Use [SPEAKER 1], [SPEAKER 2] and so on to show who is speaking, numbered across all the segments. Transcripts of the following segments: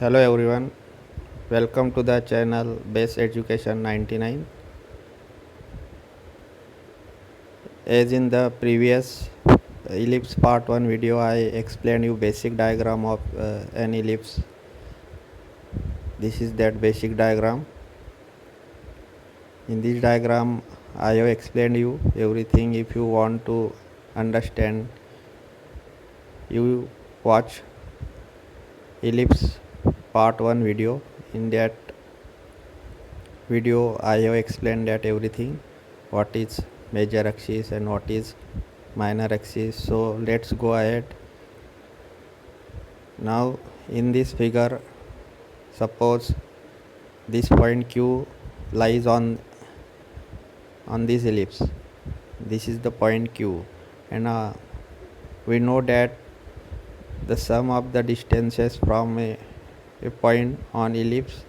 [SPEAKER 1] Hello everyone, welcome to the channel Base Education 99. As in the previous ellipse part 1 video, I explained you basic diagram of an ellipse. This is that basic diagram. In this diagram, I have explained you everything. If you want to understand, you watch ellipse part 1 video. In that video, I have explained that everything, what is major axis and what is minor axis. So let's go ahead. Now in this figure, suppose this point Q lies on this ellipse. This is the point Q, and we know that the sum of the distances from a point on ellipse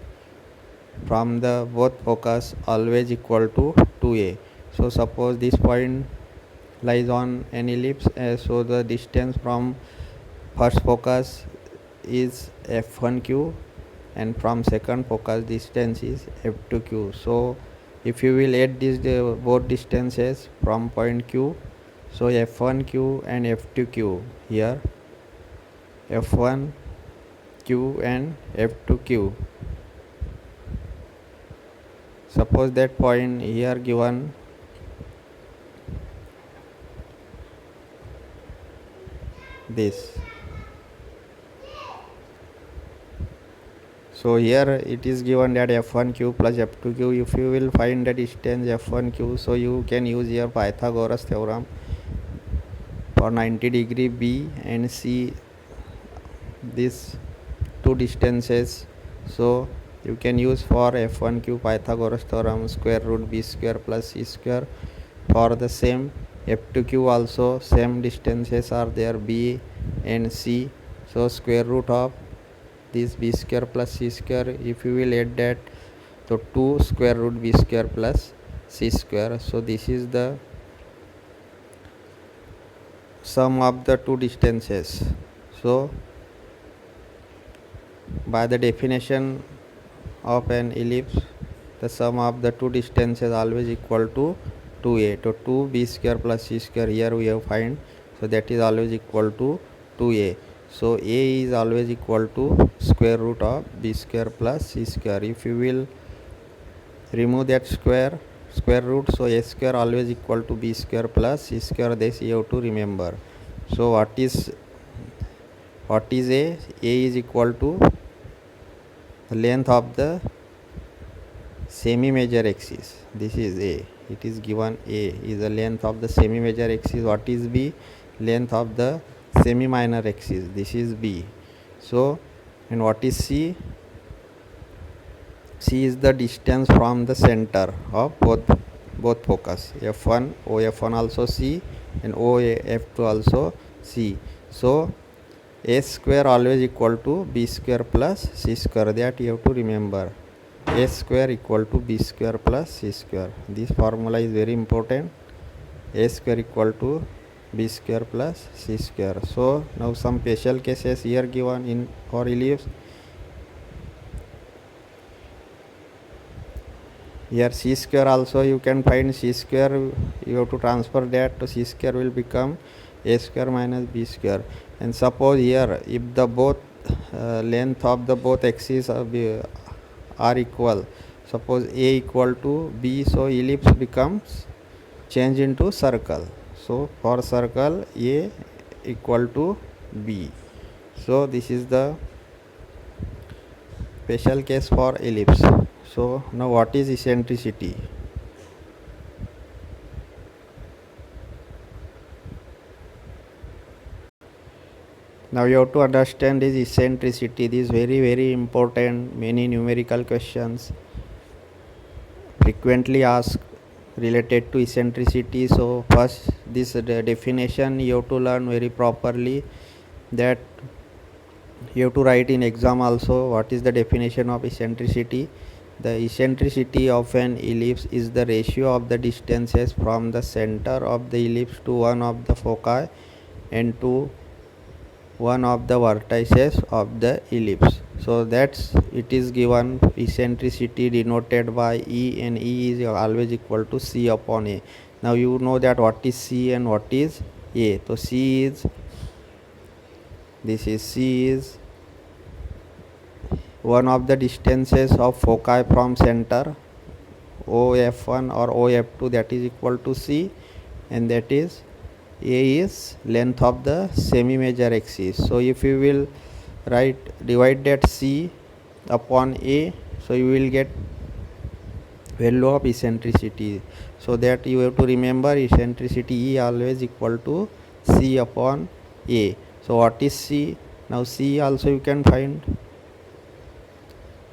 [SPEAKER 1] from the both focus always equal to 2a. So suppose this point lies on an ellipse, so the distance from first focus is f1q and from second focus distance is f2q. So if you will add these both distances from point q, so f1q and f2q, here f1q and f2q, suppose that point here given this. So here it is given that f1q plus f2q. If you will find the distance f1q, so you can use here Pythagoras theorem for 90-degree B and C, these two distances. So you can use for f1q Pythagoras theorem square root b square plus c square. For the same f2q also same distances are there, b and c. So square root of this b square plus c square, if you will add that, so 2 square root b square plus c square. So this is the sum of the two distances. So by the definition of an ellipse, the sum of the two distances always equal to 2a. So 2b square plus c square here we have find, so that is always equal to 2a. So a is always equal to square root of b square plus c square. If you will remove that square root, so a square always equal to b square plus c square. This you have to remember. So what is a? A is equal to the length of the semi-major axis. This is a. It is given a is the length of the semi-major axis. What is b? Length of the semi-minor axis. This is b. So, and what is c? C is the distance from the center of both focus. F1 OF1 also C and OF2 also C. So a square always equal to b square plus c square. That you have to remember. A square equal to b square plus c square. This formula is very important. A square equal to b square plus c square. So now some special cases here given in for ellipse. Here c square also you can find. C square you have to transfer that to c square will become a square minus b square. And suppose here if the both length of the both axes are equal, suppose a equal to b, so ellipse becomes change into circle. So for circle a equal to b. So this is the special case for ellipse. So now what is eccentricity? Now you have to understand this eccentricity. This is very important. Many numerical questions frequently asked related to eccentricity. So first this definition you have to learn very properly, that you have to write in exam also what is the definition of eccentricity. The eccentricity of an ellipse is the ratio of the distances from the center of the ellipse to one of the foci and to one of the vertices of the ellipse. So that's it is given eccentricity denoted by E, and E is always equal to C upon A. Now you know that what is C and what is A. So C is one of the distances of foci from center OF1 or OF2, that is equal to C, and that is A is length of the semi-major axis. So if you will divide that C upon A, so you will get value of eccentricity. So that you have to remember eccentricity E always equal to C upon A. So what is C? Now C also you can find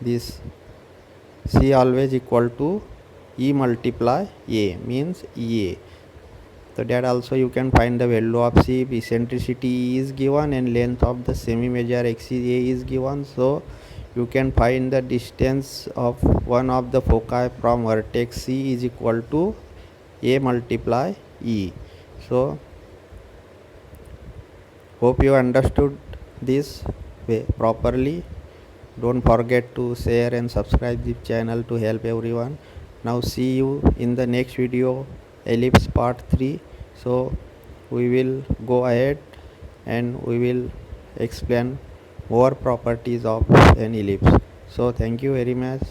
[SPEAKER 1] this C always equal to E multiply A, means EA. So that also you can find the value of C. Eccentricity E is given and length of the semi-major axis A is given. So you can find the distance of one of the foci from vertex C is equal to A multiply E. So hope you understood this properly. Don't forget to share and subscribe this channel to help everyone. Now see you in the next video, ellipse part 3. So we will go ahead and we will explain more properties of an ellipse. So thank you very much.